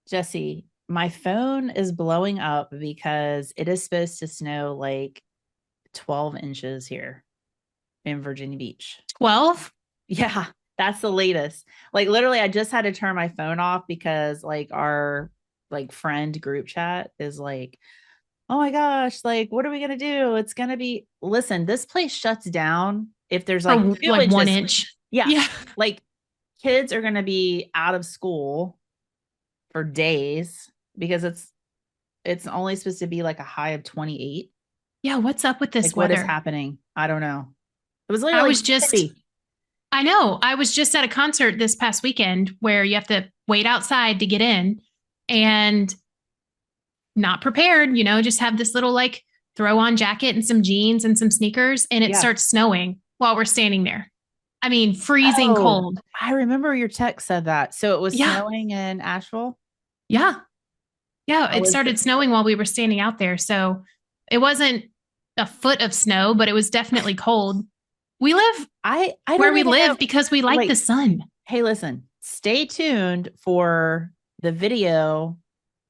Jesse, my phone is blowing up because it is supposed to snow like 12 inches here in Virginia Beach. 12? Yeah, that's the latest. Like literally I just had to turn my phone off because like our like friend group chat is like, "Oh my gosh, like what are we going to do? It's going to be listen, this place shuts down if there's For like 2 like one inches. inch. Yeah. Yeah. Like kids are going to be out of school for days because it's only supposed to be like a high of 28. Yeah. What's up with Like this what is weather? happening? I don't know. It was I literally was just, 50. I know, I was just at a concert this past weekend where you have to wait outside to get in and not prepared, just have this little like throw on jacket and some jeans and some sneakers, and it Yeah. starts snowing while we're standing there. I mean, freezing Oh, cold. I remember your text said that. So it was Yeah. snowing in Asheville. Yeah. Yeah. How It was started it? snowing while we were standing out there. So it wasn't a foot of snow, but it was definitely cold. We live I where don't we even know. live because we like the Wait, sun. hey, listen. Stay tuned for the video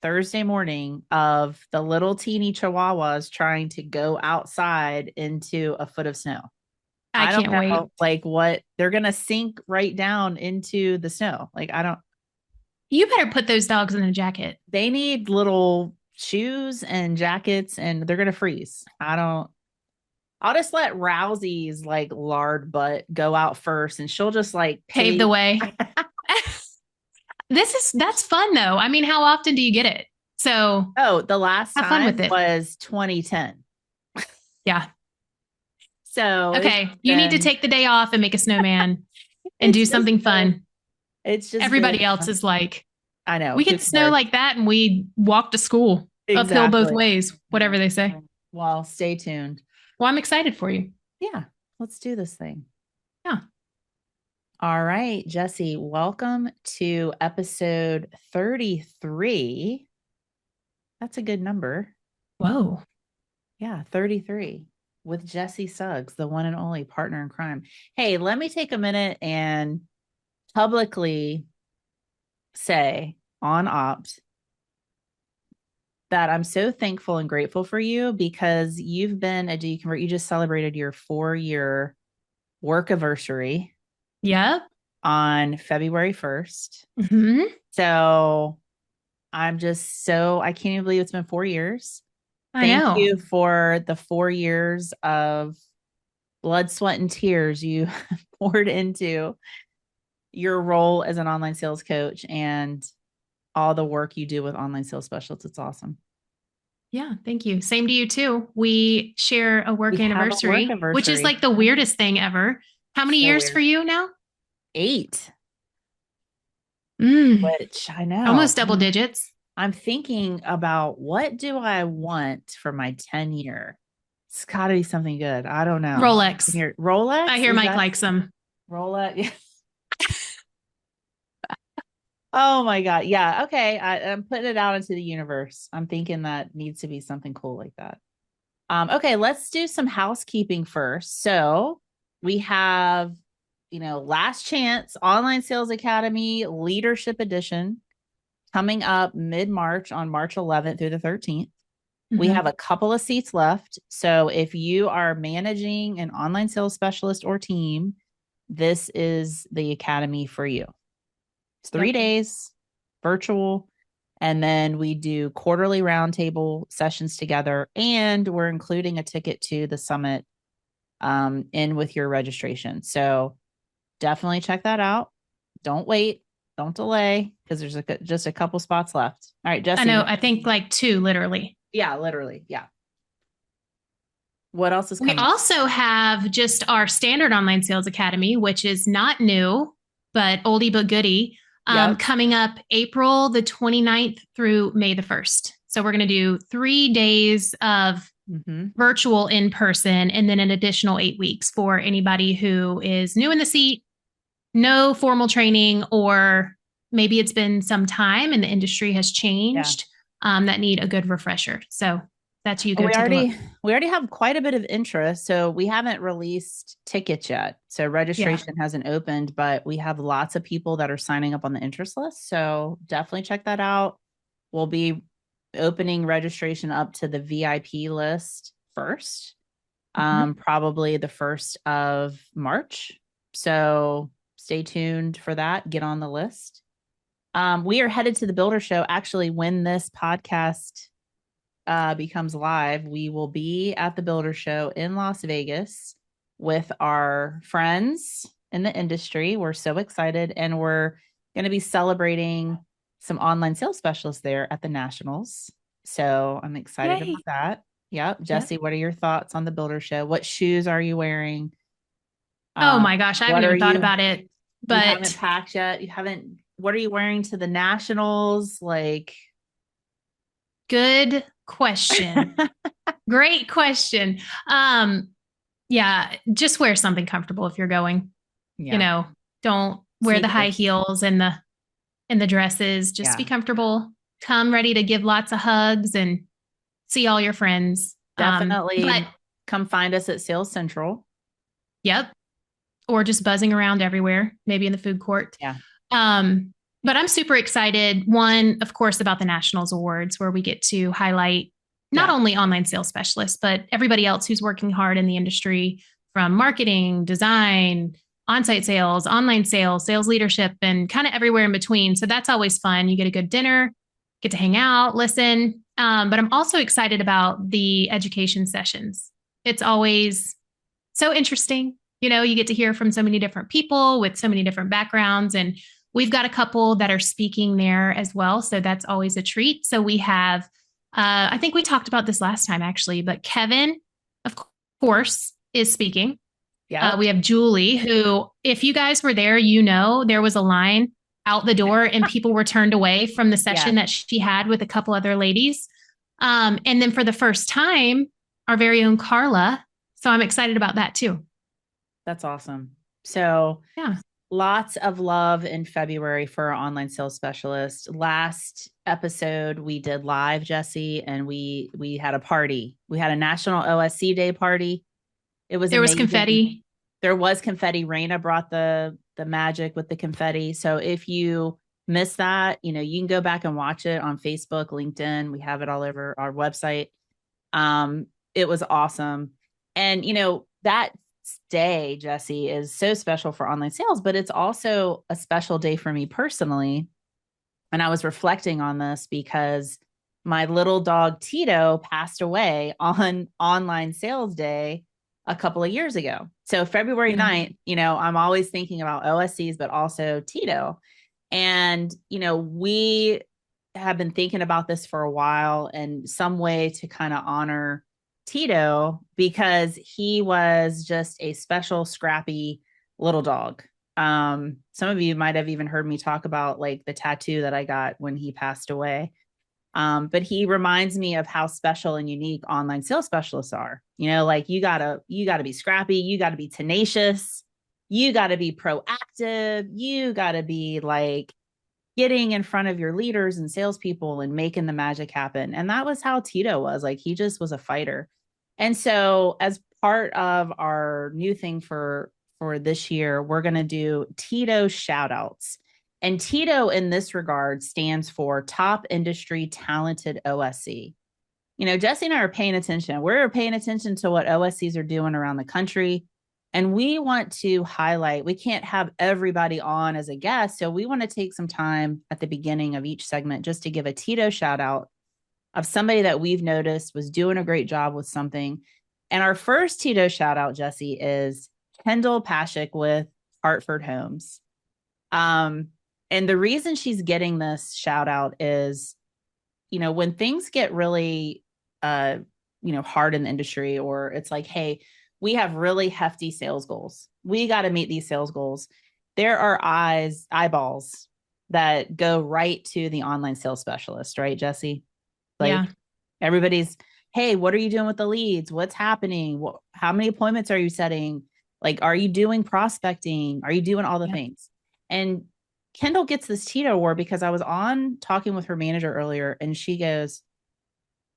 Thursday morning of the little teeny chihuahuas trying to go outside into a foot of snow. I I don't can't wait. know like what they're going to sink right down into the snow. Like I don't You better put those dogs in a jacket. they need little shoes and jackets and they're going to freeze. I don't I'll just let Rousey's like lard butt go out first and she'll just like Pave pay. the way. That's fun though. I mean, how often do you get it? So Oh, the last have fun time with it. was 2010. Yeah. So it's Okay. You need to been take the day off and make a snowman and it's do just something been fun. it's just been Everybody else is like, I know, we who get snow cares? like that and we walk to school uphill both Exactly. ways, whatever they say. Well, stay tuned. Well, I'm excited for you. Yeah, let's do this thing. Yeah. All right, Jesse, welcome to episode 33. That's a good number. Whoa. Yeah, 33 with Jesse Suggs, the one and only partner in crime. Hey, let me take a minute and publicly say on Opt that I'm so thankful and grateful for you because you've been a deconvert. You just celebrated your 4 year work anniversary Yep. on February 1st. Hmm. So I'm just so, I can't even believe it's been 4 years. I Thank know. you for the 4 years of blood, sweat, and tears you poured into your role as an online sales coach and all the work you do with online sales specialists. It's awesome. Yeah, thank you. Same to you too. We share a We work have a work anniversary, which is anniversary. like the weirdest thing ever. How many So years for weird. you now? 8, Mm, which I know. almost double digits. I'm thinking about what do I want for my 10 year? It's got to be something good. I don't know. Rolex. Here, I Rolex? hear Is Mike that likes them. Rolex? Oh my God. Yeah. Okay. I'm putting it out into the universe. I'm thinking that needs to be something cool like that. Okay, let's do some housekeeping first. So we have, Last Chance Online Sales Academy Leadership Edition coming up mid-March on March 11th through the 13th. We have Hmm. a couple of seats left. So if you are managing an online sales specialist or team, this is the academy for you. It's three Yep. days, virtual. And then we do quarterly roundtable sessions together. And we're including a ticket to the summit in with your registration. So definitely check that out. Don't wait. Don't delay because there's just a couple spots left. All right, I Jesse. know. I think like two, literally. Yeah, literally. Yeah. What else is We coming? also have just our standard online sales academy, which is not new, but oldie but goodie, Yep. coming up April the 29th through May the 1st. So we're going to do 3 days of Mm-hmm. virtual in person and then an additional 8 weeks for anybody who is new in the seat, no formal training, or maybe it's been some time and the industry has Yeah. changed, that need a good refresher. So that's you. Go We take a look. already we already have quite a bit of interest. So we haven't released tickets yet. So Yeah. registration hasn't opened, but we have lots of people that are signing up on the interest list. So definitely check that out. we'll be opening registration up to the VIP list first, Mhm. probably the 1st of March. So stay tuned for that. Get on the list. We are headed to the Builder Show. Actually, when this podcast becomes live, we will be at the Builder Show in Las Vegas with our friends in the industry. We're so excited, and we're going to be celebrating some online sales specialists there at the Nationals. So I'm excited about Yay. that. Yep. Yep. Jesse, what are your thoughts on the Builder Show? What shoes are you wearing? Oh Um, my gosh, I haven't what are even thought you, about it, you haven't but packed yet? You haven't, what are you wearing to the Nationals? Like, good question. Great question. Um, yeah, just wear something comfortable if you're going. You yeah, know, don't wear the high sneakers. heels and the dresses. Just be Yeah, comfortable. Come ready to give lots of hugs and see all your friends. But definitely come find us at Sales Central. yep, or just buzzing around everywhere, maybe in the food court. Yeah, Um, but I'm super excited. One, of course, about the Nationals Awards, where we get to highlight not yeah, only online sales specialists, but everybody else who's working hard in the industry from marketing, design, on-site sales, online sales, sales leadership, and kind of everywhere in between. So that's always fun. You get a good dinner, get to hang out, listen. But I'm also excited about the education sessions. It's always so interesting. You know, you get to hear from so many different people with so many different backgrounds. And we've got a couple that are speaking there as well. So that's always a treat. So we have, I think we talked about this last time actually, but Kevin, of course, is speaking. yep, We have Julie, who, if you guys were there, you know, there was a line out the door and people were turned away from the yeah. session that she had with a couple other ladies. And then for the first time, our very own Carla. So I'm excited about that too. That's awesome. So Yeah. lots of love in February for our online sales specialist. Last episode we did live, Jesse, and we had a party. We had a National OSC Day party. It was There was amazing. confetti. There was confetti. Raina brought the magic with the confetti. So if you missed that, you can go back and watch it on Facebook, LinkedIn. We have it all over our website. It was awesome. And that day, Jesse, is so special for online sales, but it's also a special day for me personally. And I was reflecting on this because my little dog Tito passed away on online sales day a couple of years ago. So February Yeah. 9th, I'm always thinking about OSCs, but also Tito. And, we have been thinking about this for a while and some way to kind of honor Tito because he was just a special, scrappy little dog. Some of you might have even heard me talk about like the tattoo that I got when he passed away. But he reminds me of how special and unique online sales specialists are. Like you gotta be scrappy, you gotta be tenacious, you gotta be proactive, you gotta be like getting in front of your leaders and salespeople and making the magic happen. And that was how Tito was. Like he just was a fighter. And so as part of our new thing for this year, we're going to do Tito shout outs. And Tito in this regard stands for Top Industry Talented OSC. Jesse and I are paying attention. We're paying attention to what OSCs are doing around the country. And we want to highlight, we can't have everybody on as a guest. So we want to take some time at the beginning of each segment just to give a Tito shout out of somebody that we've noticed was doing a great job with something. And our first Tito shout out, Jesse, is Kendall Pashik with Hartford Homes. And the reason she's getting this shout out is, when things get really, hard in the industry, or it's like, hey, we have really hefty sales goals. We got to meet these sales goals. There are eyeballs that go right to the online sales specialist, right, Jesse? Yeah. Like everybody's, hey, what are you doing with the leads? What's happening? How many appointments are you setting? Like, are you doing prospecting? Are you doing all the Yep. things? And Kendall gets this Tito award because I was on talking with her manager earlier and she goes,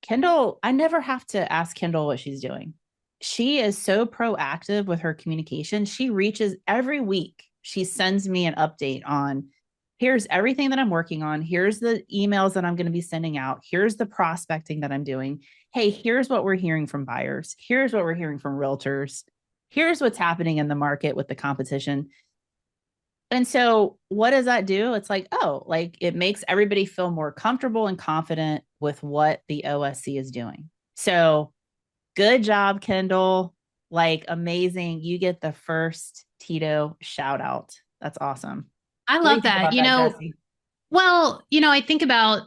Kendall, I never have to ask Kendall what she's doing. She is so proactive with her communication. She reaches every week. She sends me an update on here's everything that I'm working on. Here's the emails that I'm going to be sending out. Here's the prospecting that I'm doing. Hey, here's what we're hearing from buyers. Here's what we're hearing from realtors. Here's what's happening in the market with the competition. And so what does that do? It's like, oh, like it makes everybody feel more comfortable and confident with what the OSC is doing. So good job, Kendall. Like amazing. You get the first Tito shout out. That's awesome. I What do you love think that. about that, Jesse? Well, I think about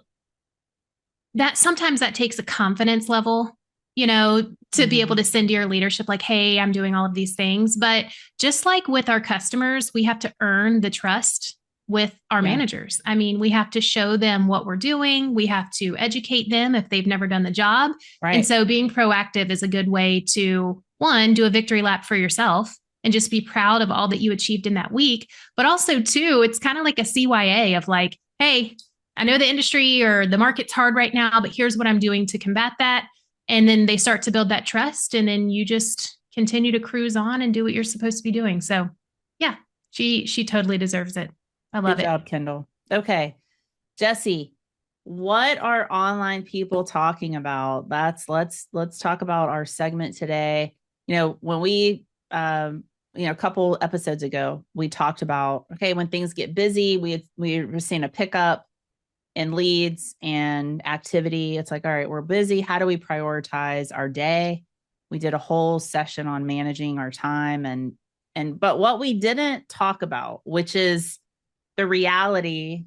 that sometimes that takes a confidence level, to be able Mm-hmm. to send to your leadership, like, hey, I'm doing all of these things. But just like with our customers, we have to earn the trust with our Yeah. managers. I mean, we have to show them what we're doing. We have to educate them if they've never done the job. And Right. so being proactive is a good way to, one, do a victory lap for yourself and just be proud of all that you achieved in that week. But also, two, it's kind of like a CYA of like, hey, I know the industry or the market's hard right now, but here's what I'm doing to combat that. And then they start to build that trust, and then you just continue to cruise on and do what you're supposed to be doing. So yeah, she totally deserves it. I Good love it. job, Kendall. Okay. Jesse, what are online people talking about? Let's talk about our segment today. When we a couple episodes ago, we talked about, okay, when things get busy, we were seeing a pickup in leads and activity. It's like, all right, we're busy. How do we prioritize our day? We did a whole session on managing our time but what we didn't talk about, which is the reality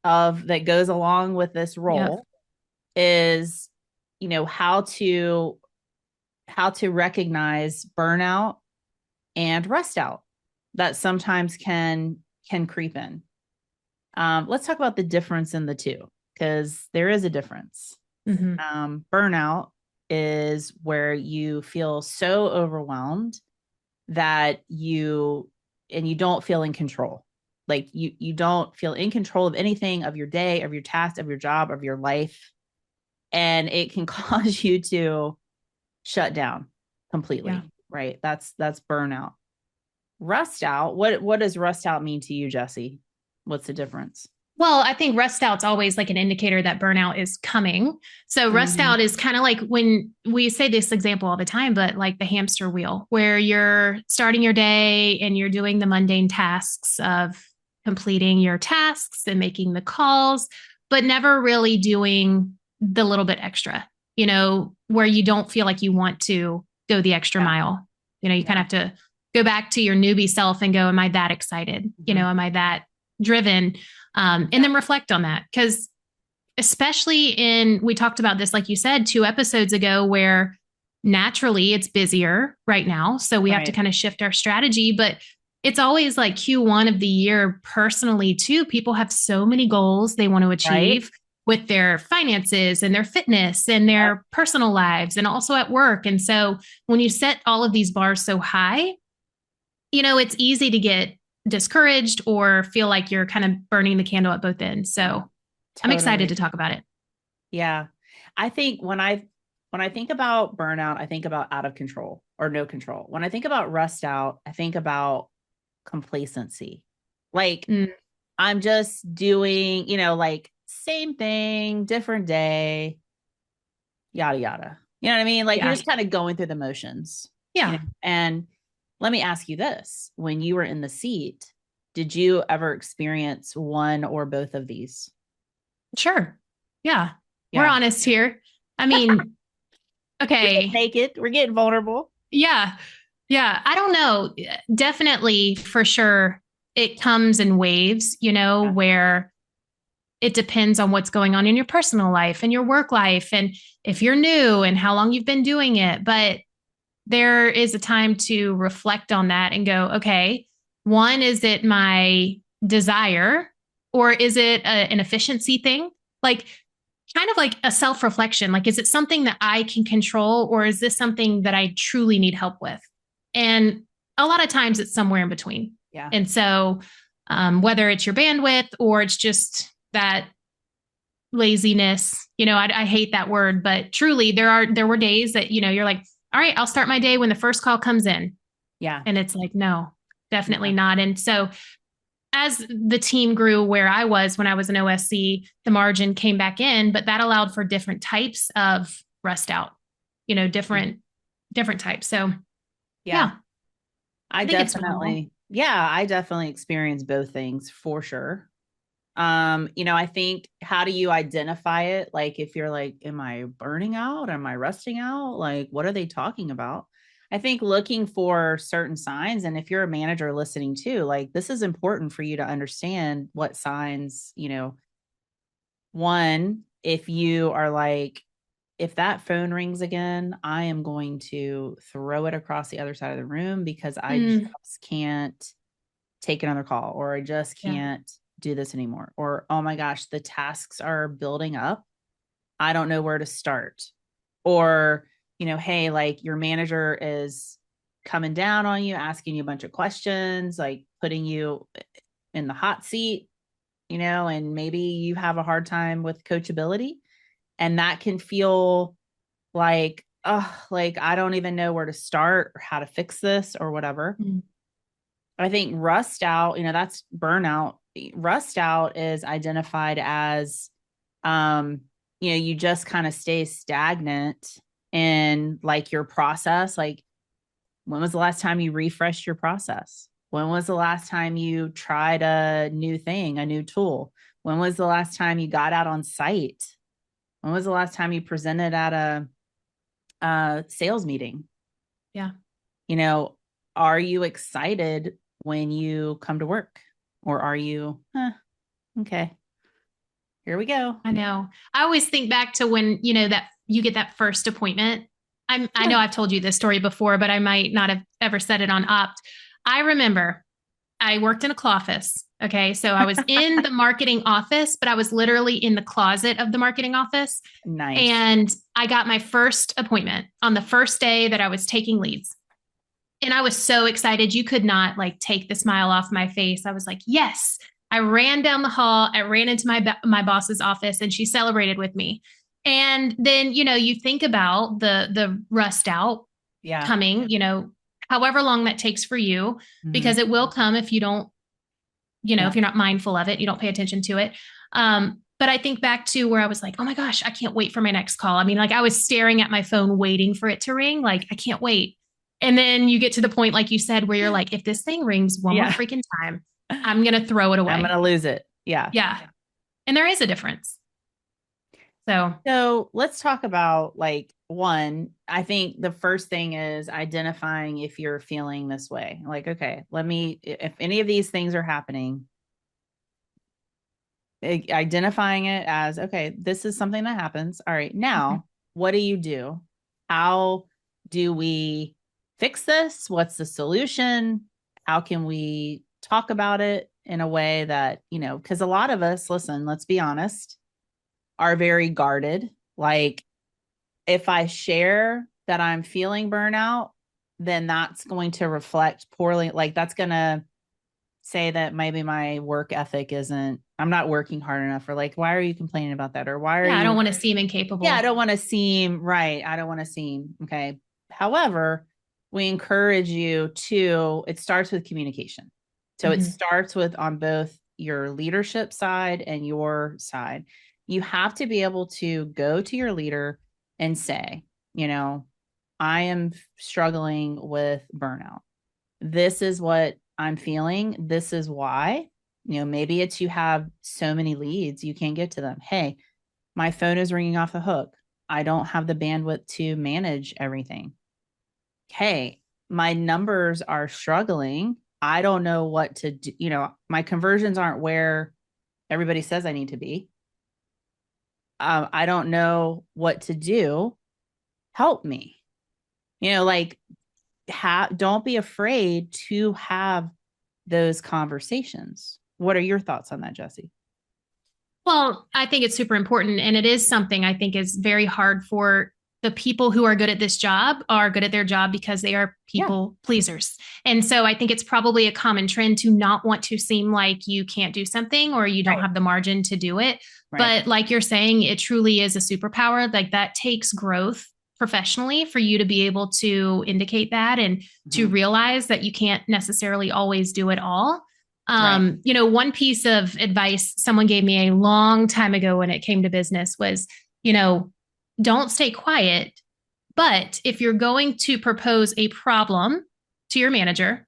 of that goes along with this Yep. role, is how to recognize burnout and rest out that sometimes can creep in. Let's talk about the difference in the two, because there is a difference. Mm-hmm. Burnout is where you feel so overwhelmed that you don't feel in control. Like you don't feel in control of anything, of your day, of your task, of your job, of your life. And it can cause you to shut down Yeah. completely. Right. That's burnout. Rust out. What does rust out mean to you, Jesse? What's the difference? Well, I think rust out's always like an indicator that burnout is coming. So rust Mm-hmm. out is kind of like when we say this example all the time, but like the hamster wheel, where you're starting your day and you're doing the mundane tasks of completing your tasks and making the calls, but never really doing the little bit extra, where you don't feel like you want to go the extra Yeah. mile. You kind Yeah. of have to go back to your newbie self and go, am I that excited? Mm-hmm. Am I that driven? And then reflect on that. Because especially we talked about this, like you said, 2 episodes ago, where naturally it's busier right now. So we have to Right. kind of shift our strategy. But it's always like Q1 of the year, personally, too. People have so many goals they want to Right. achieve with their finances and their fitness and their personal lives and also at work. And so when you set all of these bars so high, it's easy to get discouraged or feel like you're kind of burning the candle at both ends. So I'm excited to Totally. talk about it. Yeah. I think when I think about burnout, I think about out of control or no control. When I think about rust out, I think about complacency. Like Mm, I'm just doing, like same thing, different day, yada yada. You know what I mean? Like you're yeah. just kind of going through the motions. Yeah. And let me ask you this. When you were in the seat, did you ever experience one or both of these? Sure. Yeah. We're Yeah. honest here. I mean, We're getting okay. naked. We're getting vulnerable. Yeah. Yeah. I don't know. Definitely for sure. It comes in waves, Yeah. where it depends on what's going on in your personal life and your work life. And if you're new and how long you've been doing it. But there is a time to reflect on that and go, okay, one, is it my desire or is it an efficiency thing? Like, kind of like a self reflection. Like, is it something that I can control or is this something that I truly need help with? And a lot of times it's somewhere in between. Yeah. And so, whether it's your bandwidth or it's just that laziness, I hate that word, but truly there were days that, you're like, all right, I'll start my day when the first call comes in. Yeah. And it's like, no, definitely Yeah. not. And so as the team grew where I was when I was an OSC, the margin came back in, but that allowed for different types of rust out, different types. So Yeah. yeah, I I think it's normal. definitely, yeah, I definitely experience both things for sure. I think how do you identify it? Like if you're like, am I burning out? Am I rusting out? Like, what are they talking about? I think looking for certain signs, and if you're a manager listening too, like this is important for you to understand what signs, one, if you are like, if that phone rings again, I am going to throw it across the other side of the room because I Mm, just can't take another call, or I just yeah. can't do this anymore. Or, oh my gosh, the tasks are building up. I don't know where to start. Or, hey, like your manager is coming down on you, asking you a bunch of questions, like putting you in the hot seat, and maybe you have a hard time with coachability. And that can feel like, oh, like I don't even know where to start or how to fix this or whatever. Mm, I think rust out, that's burnout. Rust out is identified as, you just kind of stay stagnant in like your process. Like, when was the last time you refreshed your process? When was the last time you tried a new thing, a new tool? When was the last time you got out on site? When was the last time you presented at a sales meeting? yeah. you know, are you excited when you come to work? Or are you, okay, here we go. I know. I always think back to when, that you get that first appointment. I Yeah. know I've told you this story before, but I might not have ever said it on Opt. I remember I worked in a claw office. Okay. So I was in the marketing office, but I was literally in the closet of the marketing office. Nice. And I got my first appointment on the first day that I was taking leads. And I was so excited. You could not like take the smile off my face. I was like, yes. I ran down the hall. I ran into my boss's office and she celebrated with me. And then, you think about the rust out Yeah. coming, however long that takes for you, Mm-hmm. because it will come if you don't, Yeah. if you're not mindful of it, you don't pay attention to it. But I think back to where I was like, oh my gosh, I can't wait for my next call. I mean, like I was staring at my phone waiting for it to ring. Like, I can't wait. And then you get to the point, like you said, where you're like, if this thing rings one more Yeah. freaking time, I'm going to throw it I'm going away. to lose it. Yeah. Yeah. And there is a difference. So, So let's talk about like one. I think the first thing is identifying if you're feeling this way. Like, okay, if any of these things are happening, identifying it as, okay, this is something that happens. All right, mhm, now what do you do? How do we fix this? What's the solution? How can we talk about it in a way that, because a lot of us, listen, let's be honest, are very guarded. Like, if I share that I'm feeling burnout, then that's going to reflect poorly. Like, that's going to say that maybe my work ethic isn't, I'm not working hard enough, or like, why are you complaining about that? Or why are yeah, I you, don't want to seem yeah, I incapable. don't want to seem right. I don't want to seem okay. However, we encourage you to, it starts with communication. So it Mhm. starts with on both your leadership side and your side. You have to be able to go to your leader and say, I am struggling with burnout. This is what I'm feeling. This is why. Maybe it's you have so many leads, you can't get to them. Hey, my phone is ringing off the hook. I don't have the bandwidth to manage everything. Hey, my numbers are struggling. I don't know what to do. My conversions aren't where everybody says I need to be. I don't know what to do. Help me. Like, don't be afraid to have those conversations. What are your thoughts on that, Jesse? Well, I think it's super important. And it is something I think is very hard for the people who are good at this job are good at their job because they are Yeah. people pleasers. And so I think it's probably a common trend to not want to seem like you can't do something or you don't Right. have the margin to do it. Right. But like you're saying, it truly is a superpower. Like that takes growth professionally for you to be able to indicate that and to Mm-hmm. realize that you can't necessarily always do it all. Right. One piece of advice someone gave me a long time ago when it came to business was, you know, don't stay quiet. But if you're going to propose a problem to your manager,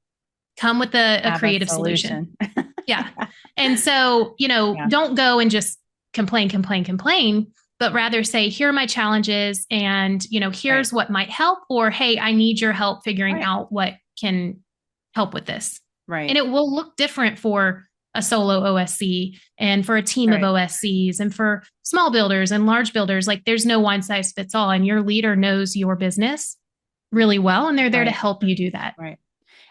come with a Have a creative solution. solution. Yeah. And so, Yeah. don't go and just complain, complain, complain, but rather say, here are my challenges and, Right. here's what might help, or, hey, I need your help figuring Right. out what can help with this. And Right. it will look different for a solo OSC and for a team of Right. OSCs and for small builders and large builders. Like there's no one size fits all. And your leader knows your business really well. And they're there to Right. help you do that. Right.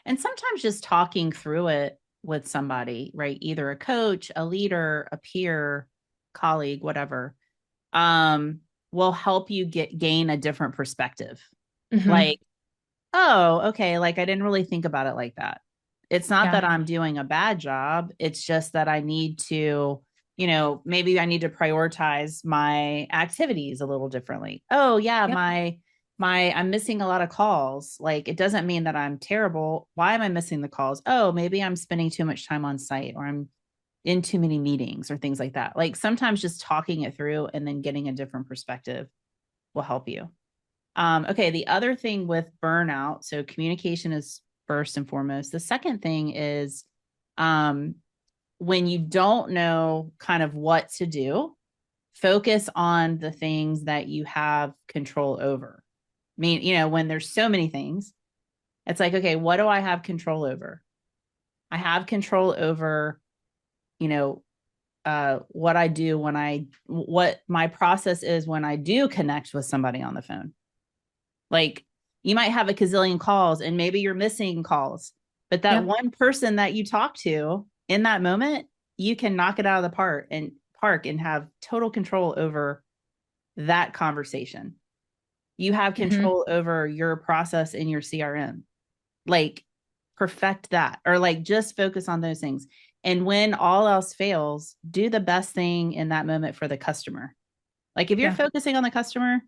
And sometimes just talking through it with somebody, right? Either a coach, a leader, a peer, colleague, whatever, will help you gain a different perspective. Mm-hmm. Like, oh, okay, like I didn't really think about it like that. It's not Yeah. that I'm doing a bad job. It's just that I need to, maybe I need to prioritize my activities a little differently. Oh, yeah, Yep. my I'm missing a lot of calls. Like it doesn't mean that I'm terrible. Why am I missing the calls? Oh, maybe I'm spending too much time on site or I'm in too many meetings or things like that. Like sometimes just talking it through and then getting a different perspective will help you. Okay, the other thing with burnout, so communication is first and foremost. The second thing is um, when you don't know kind of what to do, focus on the things that you have control over. I mean, when there's so many things, it's like, okay, what do I have control over? I have control over, you know, what I do what my process is when I do connect with somebody on the phone. Like you might have a gazillion calls and maybe you're missing calls, but that Yep. one person that you talk to in that moment, you can knock it out of the park and have total control over that conversation. You have Mm-hmm. control over your process in your CRM. Like perfect that or like just focus on those things. And when all else fails, do the best thing in that moment for the customer. Like if you're Yeah. focusing on the customer,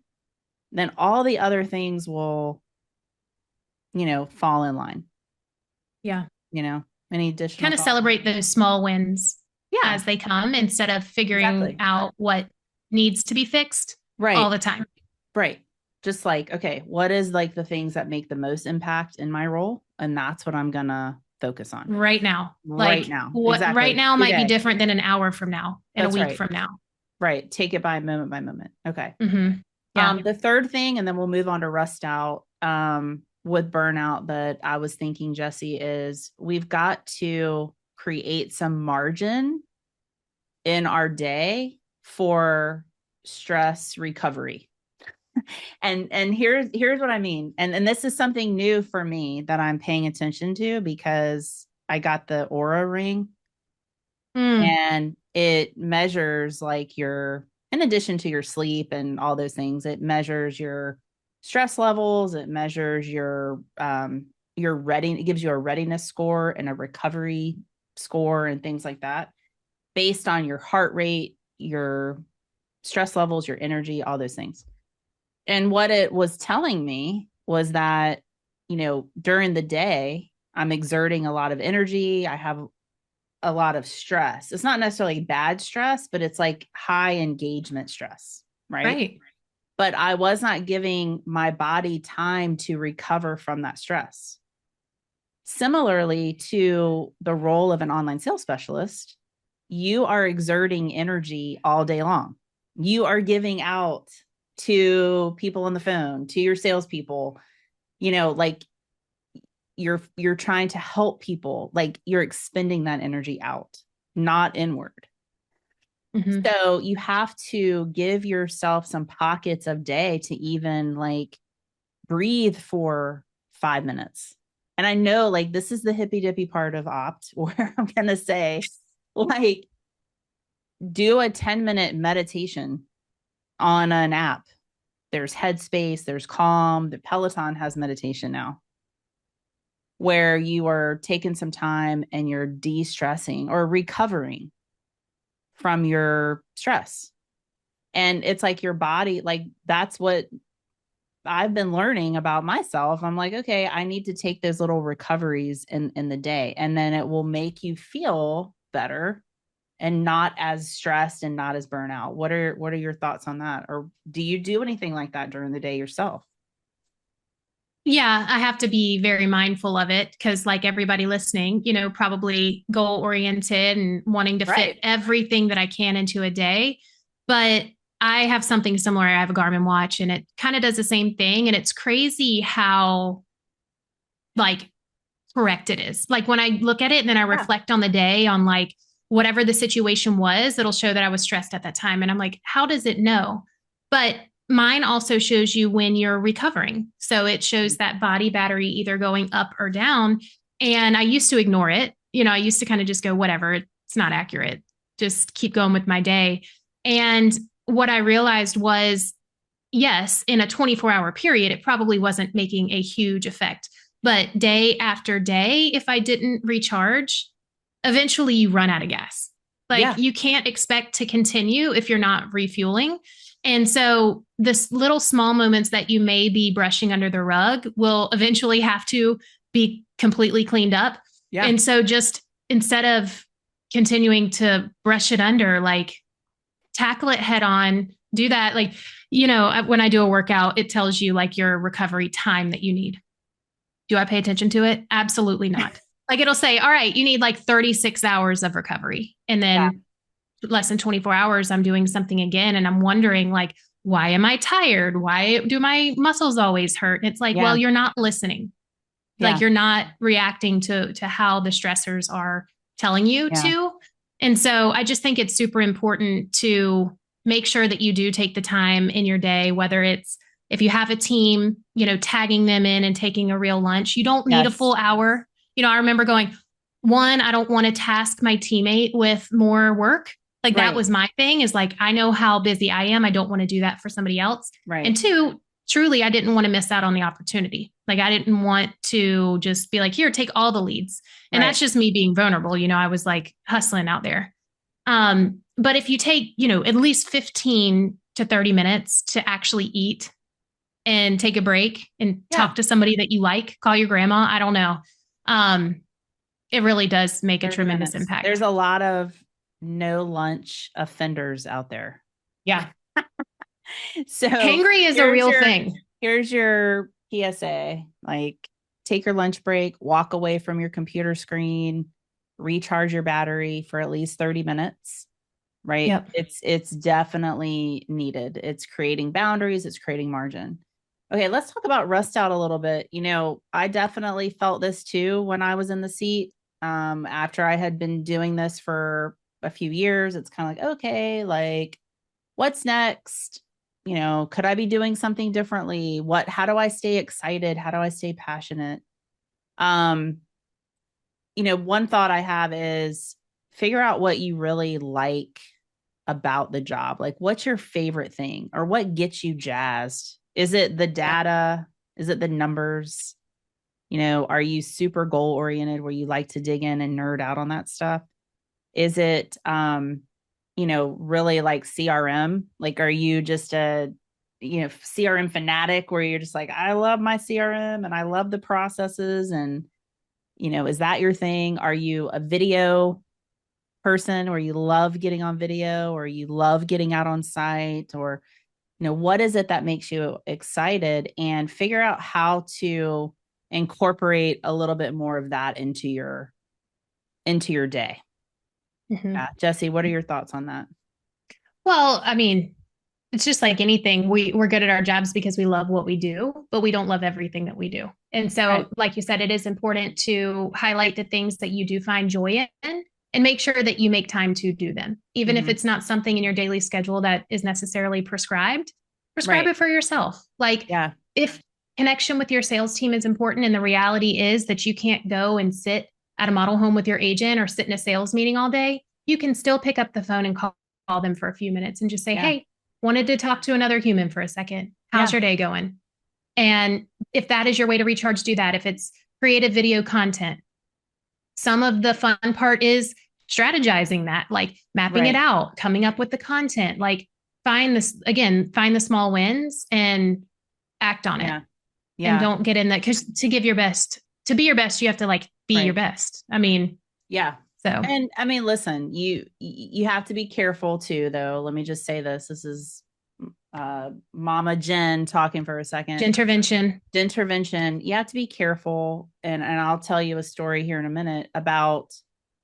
then all the other things will, fall in line, Yeah. you know. Any additional Kind of thoughts? celebrate those small wins Yeah, as they come instead of figuring exactly. out what needs to be fixed all Right. the time. Right. Just like, okay, what is like the things that make the most impact in my role? And that's what I'm gonna focus on Right now. right Like now. what right Exactly. now might be Today. different than an hour from now and a That's week right. from now. Right. Take it by moment. Okay. Mm-hmm. Yeah. The third thing, and then we'll move on to rust out with burnout that I was thinking, Jesse, is we've got to create some margin in our day for stress recovery. And here's what I mean. And this is something new for me that I'm paying attention to because I got the Aura ring Mm. and it measures like your in addition to your sleep and all those things, it measures your stress levels, it measures your ready, it gives you a readiness score and a recovery score and things like that based on your heart rate, your stress levels, your energy, all those things. And what it was telling me was that, during the day, I'm exerting a lot of energy. I have a lot of stress. It's not necessarily bad stress, but it's like high engagement stress, right? Right. But I was not giving my body time to recover from that stress. Similarly to the role of an online sales specialist, you are exerting energy all day long. You are giving out to people on the phone, to your salespeople, like you're trying to help people, like you're expending that energy out, not inward. Mm-hmm. So you have to give yourself some pockets of day to even like breathe for 5 minutes. And I know like this is the hippy dippy part of opt where I'm going to say, like, do a 10-minute meditation on an app. There's Headspace, there's Calm, the Peloton has meditation now where you are taking some time and you're de-stressing or recovering from your stress. And it's like your body, like that's what I've been learning about myself. I'm like, okay, I need to take those little recoveries in the day, and then it will make you feel better and not as stressed and not as burnout. What are your thoughts on that? Or do you do anything like that during the day yourself? Yeah, I have to be very mindful of it because, like everybody listening, probably goal oriented and wanting to fit Right. everything that I can into a day. But I have something similar. I have a Garmin watch and it kind of does the same thing. And it's crazy how, like, correct it is. Like, when I look at it and then I Yeah. reflect on the day on, like, whatever the situation was, it'll show that I was stressed at that time. And I'm like, how does it know? But mine also shows you when you're recovering. So it shows that body battery either going up or down. And I used to ignore it. I used to kind of just go, whatever, it's not accurate. Just keep going with my day. And what I realized was, yes, in a 24-hour period, it probably wasn't making a huge effect. But day after day, if I didn't recharge, eventually you run out of gas. Like, Yeah. you can't expect to continue if you're not refueling. And so this little small moments that you may be brushing under the rug will eventually have to be completely cleaned up. Yeah. And so just instead of continuing to brush it under, like, tackle it head on, do that. Like, when I do a workout, it tells you like your recovery time that you need. Do I pay attention to it? Absolutely not. Like, it'll say, all right, you need like 36 hours of recovery. And Yeah. then less than 24 hours, I'm doing something again. And I'm wondering, like, why am I tired? Why do my muscles always hurt? And it's like, well, Yeah. you're not listening. Like, Yeah. you're not reacting to how the stressors are telling you Yeah. to. And so I just think it's super important to make sure that you do take the time in your day, whether it's, if you have a team, tagging them in and taking a real lunch. You don't need a Yes. full hour. I remember going, one, I don't want to task my teammate with more work. Like, that Right. was my thing, is like, I know how busy I am. I don't want to do that for somebody else. Right. And two, truly, I didn't want to miss out on the opportunity. Like, I didn't want to just be like, here, take all the leads. And Right. that's just me being vulnerable. I was like hustling out there. But if you take, at least 15 to 30 minutes to actually eat and take a break and Yeah. talk to somebody that you like, call your grandma, I don't know. Um, it really does make a 30 tremendous minutes. There's impact. a lot of no lunch offenders out there. Yeah. So Hangry is a here's real your thing. here's your PSA. Like, take your lunch break, walk away from your computer screen, recharge your battery for at least 30 minutes. Right. Yep. It's definitely needed. It's creating boundaries, it's creating margin. Okay, let's talk about rust out a little bit. I definitely felt this too when I was in the seat. After I had been doing this for a few years, it's kind of like, okay, like, what's next? Could I be doing something differently? How do I stay excited? How do I stay passionate? Um, one thought I have is figure out what you really like about the job. Like, what's your favorite thing or what gets you jazzed? Is it the data? Is it the numbers? Are you super goal oriented where you like to dig in and nerd out on that stuff? Is it, really like CRM? Like, are you just a, CRM fanatic where you're just like, I love my CRM and I love the processes and, is that your thing? Are you a video person where you love getting on video or you love getting out on site, or what is it that makes you excited, and figure out how to incorporate a little bit more of that into your day. Mhm. Yeah, Jesse, what are your thoughts on that? Well, I mean, it's just like anything. We're good at our jobs because we love what we do, but we don't love everything that we do. And Right. so, like you said, it is important to highlight the things that you do find joy in and make sure that you make time to do them. Even if Mm-hmm. it's not something in your daily schedule that is necessarily prescribed, prescribe Right. it for yourself. Like, Yeah. if connection with your sales team is important and the reality is that you can't go and sit at a model home with your agent or sit in a sales meeting all day, you can still pick up the phone and call them for a few minutes and just say, Yeah. hey, wanted to talk to another human for a second. How's Yeah. your day going? And if that is your way to recharge, do that. If it's creative video content, some of the fun part is strategizing that, like mapping it Right. out, coming up with the content, like find the small wins and act on it Yeah. and Yeah. don't get in that, because to give your best, to be your best, you have to like be your Right. best. I mean, Yeah. so And I mean, listen, you have to be careful too, though. Let me just say this. This is Mama Jen talking for a second. intervention. Intervention. You have to be careful. And I'll tell you a story here in a minute about,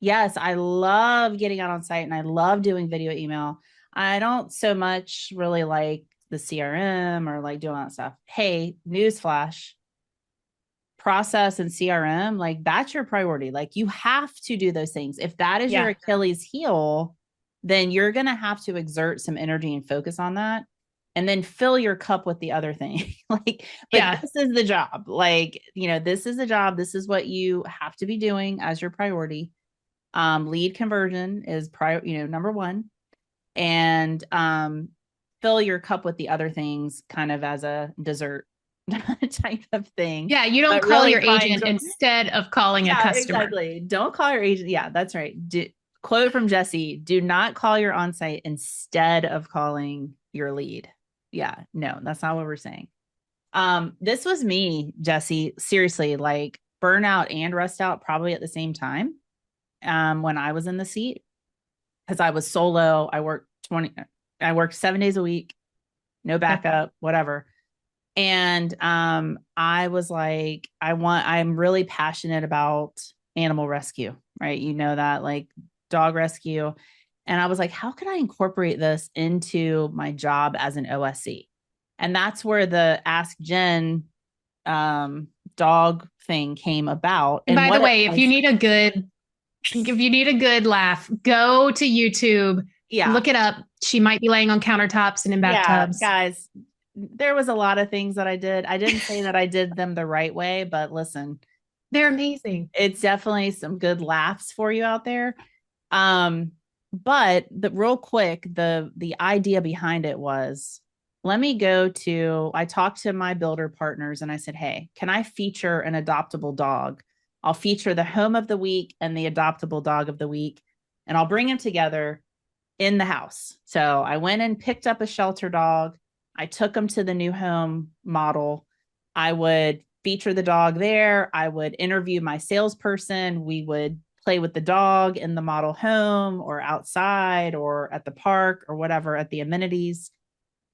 yes, I love getting out on site and I love doing video email. I don't so much really like the CRM or like doing that stuff. Hey, newsflash, process and CRM, like that's your priority. Like you have to do those things. If that is your Yeah. Achilles heel, then you're going to have to exert some energy and focus on that and then fill your cup with the other thing. Like, but Yeah. this is the job. Like, this is the job. This is what you have to be doing as your priority. Lead conversion is number one. And fill your cup with the other things kind of as a dessert type of thing, Yeah. You don't but call really your find agent joy. instead of calling a Yeah, customer. exactly. Don't call your agent. Yeah, that's right. Quote from Jesse, do not call your on-site instead of calling your lead. Yeah, no, that's not what we're saying. This was me, Jesse, seriously, like burnout and rust out probably at the same time. When I was in the seat, because I was solo. I worked 7 days a week, no Yeah. backup, whatever. And I was like, I'm really passionate about animal rescue, right? You know that, like dog rescue. And I was like, how can I incorporate this into my job as an OSC? And that's where the Ask Jen um, dog thing came about. And And by the what it way, was, if you need a good laugh, go to YouTube, yeah, look it up. She might be laying on countertops and in yeah, bathtubs. guys, there was a lot of things that I did. I didn't say that I did them the right way, but listen, They're amazing. it's definitely some good laughs for you out there. Um, but the real quick, the idea behind it was, let me go to, I talked to my builder partners and I said, hey, can I feature an adoptable dog? I'll feature the home of the week and the adoptable dog of the week, and I'll bring them together in the house. So I went and picked up a shelter dog. I took him to the new home model. I would feature the dog there. I would interview my salesperson. We would play with the dog in the model home or outside or at the park or whatever at the amenities.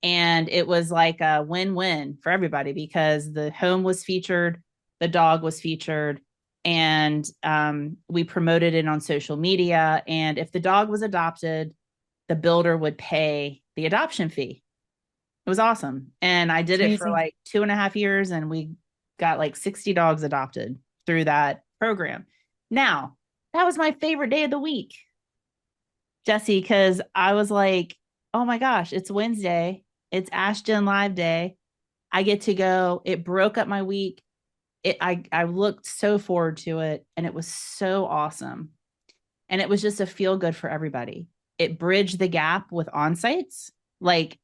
And it was like a win-win for everybody because the home was featured, the dog was featured, and we promoted it on social media. And if the dog was adopted, the builder would pay the adoption fee. It was awesome. And I did It's it for amazing. like 2.5 years, and we got like 60 dogs adopted through that program. Now, that was my favorite day of the week, Jesse, because I was like, oh my gosh, it's Wednesday. It's Ashton Live Day. I get to go. It broke up my week. I looked so forward to it, and it was so awesome. And it was just a feel good for everybody. It bridged the gap with on sites. Like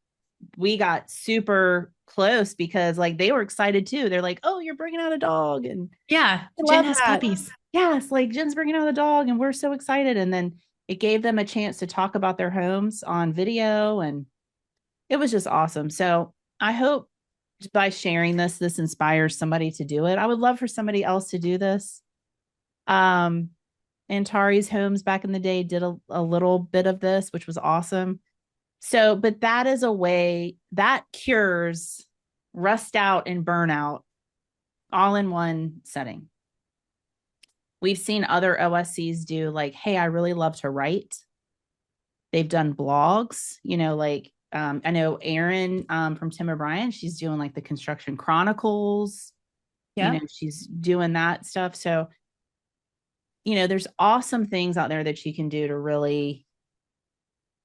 we got super close because like they were excited too. They're like, "Oh, you're bringing out a dog," and Yeah. I Jen love has that. puppies. Yes, like Jen's bringing out a dog, and we're so excited. And then it gave them a chance to talk about their homes on video, and it was just awesome. So I hope by sharing this inspires somebody to do it. I would love for somebody else to do this. Um, Antares Homes back in the day did a little bit of this, which was awesome. So, but that is a way that cures rust out and burnout all in one setting. We've seen other OSCs do like, hey, I really love to write. They've done blogs, like I know Erin from Tim O'Brien, she's doing like the Construction Chronicles, Yeah. she's doing that stuff. So, there's awesome things out there that you can do to really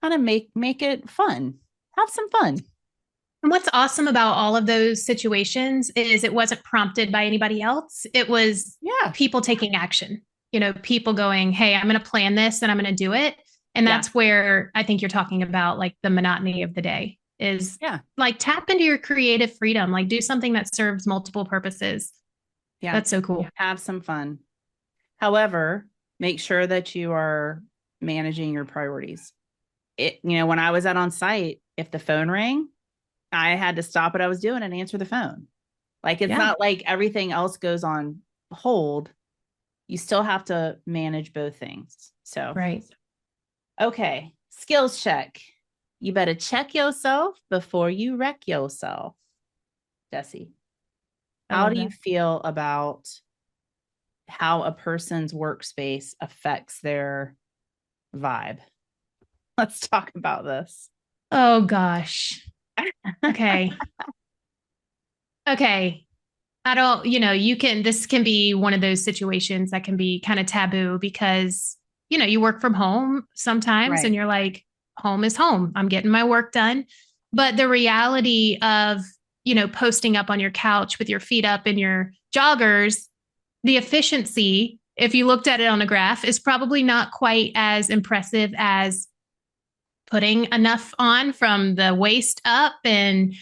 kind of make it fun. Have some fun. And what's awesome about all of those situations is it wasn't prompted by anybody else. It was Yeah. people taking action, people going, hey, I'm going to plan this and I'm going to do it. And Yeah. that's where I think you're talking about like the monotony of the day is Yeah. like tap into your creative freedom, like do something that serves multiple purposes. Yeah. That's so cool. Have some fun. However, make sure that you are managing your priorities. When I was out on site, if the phone rang, I had to stop what I was doing and answer the phone. Like it's Yeah. not like everything else goes on hold. You still have to manage both things. So, Right. okay, skills check. You better check yourself before you wreck yourself. Jesse, I how love do you that. feel about how a person's workspace affects their vibe? Let's talk about this. Oh gosh. Okay. Okay. I don't, this can be one of those situations that can be kind of taboo because, you work from home sometimes and Right. you're like, home is home. I'm getting my work done. But the reality of, posting up on your couch with your feet up in your joggers, the efficiency, if you looked at it on a graph, is probably not quite as impressive as putting enough on from the waist up and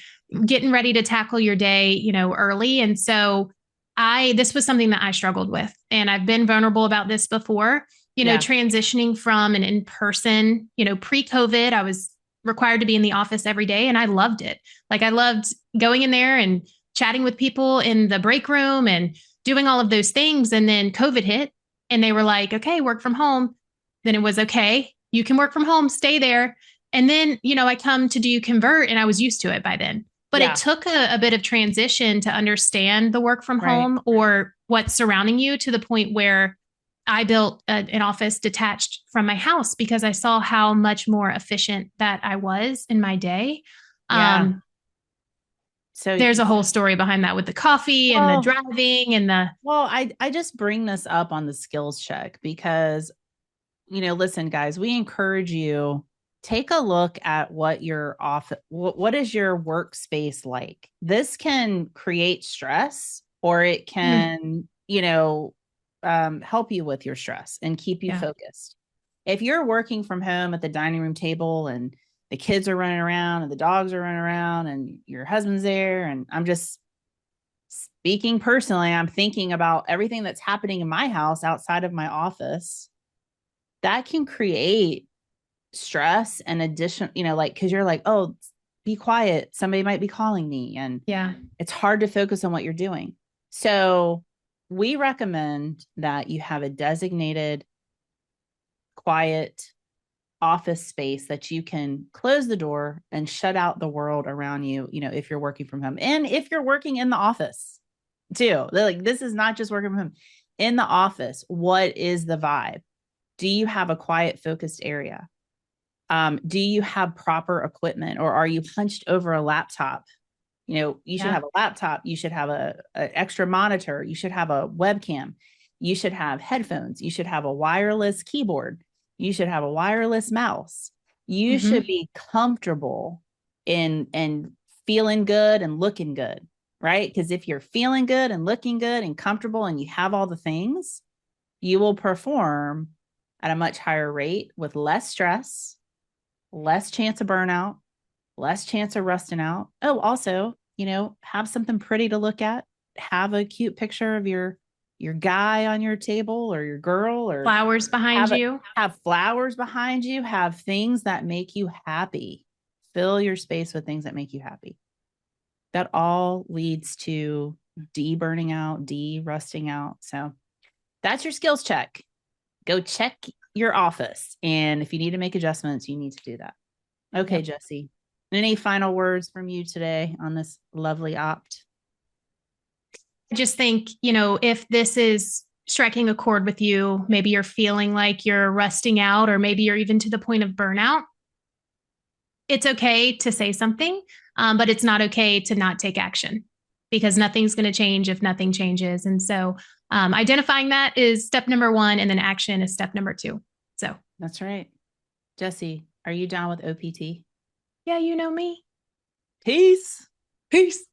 getting ready to tackle your day, early. And so this was something that I struggled with. And I've been vulnerable about this before, Yeah. transitioning from an in person, pre COVID, I was required to be in the office every day and I loved it. Like I loved going in there and chatting with people in the break room and doing all of those things. And then COVID hit and they were like, okay, work from home. Then it was okay, you can work from home, stay there. And then, I come to do convert and I was used to it by then. But it Yeah. took a bit of transition to understand the work from Right. home or what's surrounding you to the point where I built an office detached from my house because I saw how much more efficient that I was in my day. Yeah. Um, So, there's a whole story behind that with the coffee and the well, driving and the, well, I just bring this up on the skills check because, listen, guys, we encourage you take a look at what your what is your workspace like. This can create stress or it mm, can, help you with your stress and keep you yeah, focused. If you're working from home at the dining room table and the kids are running around and the dogs are running around and your husband's there, and I'm just speaking personally, I'm thinking about everything that's happening in my house outside of my office, that can create stress and addition, like, because you're like, oh, be quiet. Somebody might be calling me. And yeah, it's hard to focus on what you're doing. So we recommend that you have a designated, quiet office space that you can close the door and shut out the world around you, if you're working from home and if you're working in the office too. They're like, this is not just working from home. In the office, what is the vibe? Do you have a quiet, focused area? Do you have proper equipment or are you hunched over a laptop? You should yeah. have a laptop. You should have a extra monitor. You should have a webcam. You should have headphones. You should have a wireless keyboard. You should have a wireless mouse. You should Mm-hmm. be comfortable in and feeling good and looking good, right? Because if you're feeling good and looking good and comfortable and you have all the things, you will perform at a much higher rate with less stress, less chance of burnout, less chance of rusting out. Oh, also, have something pretty to look at. Have a cute picture of your guy on your table or your girl, or Flowers behind you. have flowers behind you, have things that make you happy. Fill your space with things that make you happy. That all leads to de-burning out, de-rusting out. So that's your skills check. Go check your office. And if you need to make adjustments, you need to do that. Okay, Yep. Jesse. Any final words from you today on this lovely opt? I just think, if this is striking a chord with you, maybe you're feeling like you're rusting out, or maybe you're even to the point of burnout, it's okay to say something, but it's not okay to not take action because nothing's going to change if nothing changes. And so identifying that is step number one, and then action is step number two. So, That's right. Jesse, are you down with OPT? yeah, you know me. Peace. Peace.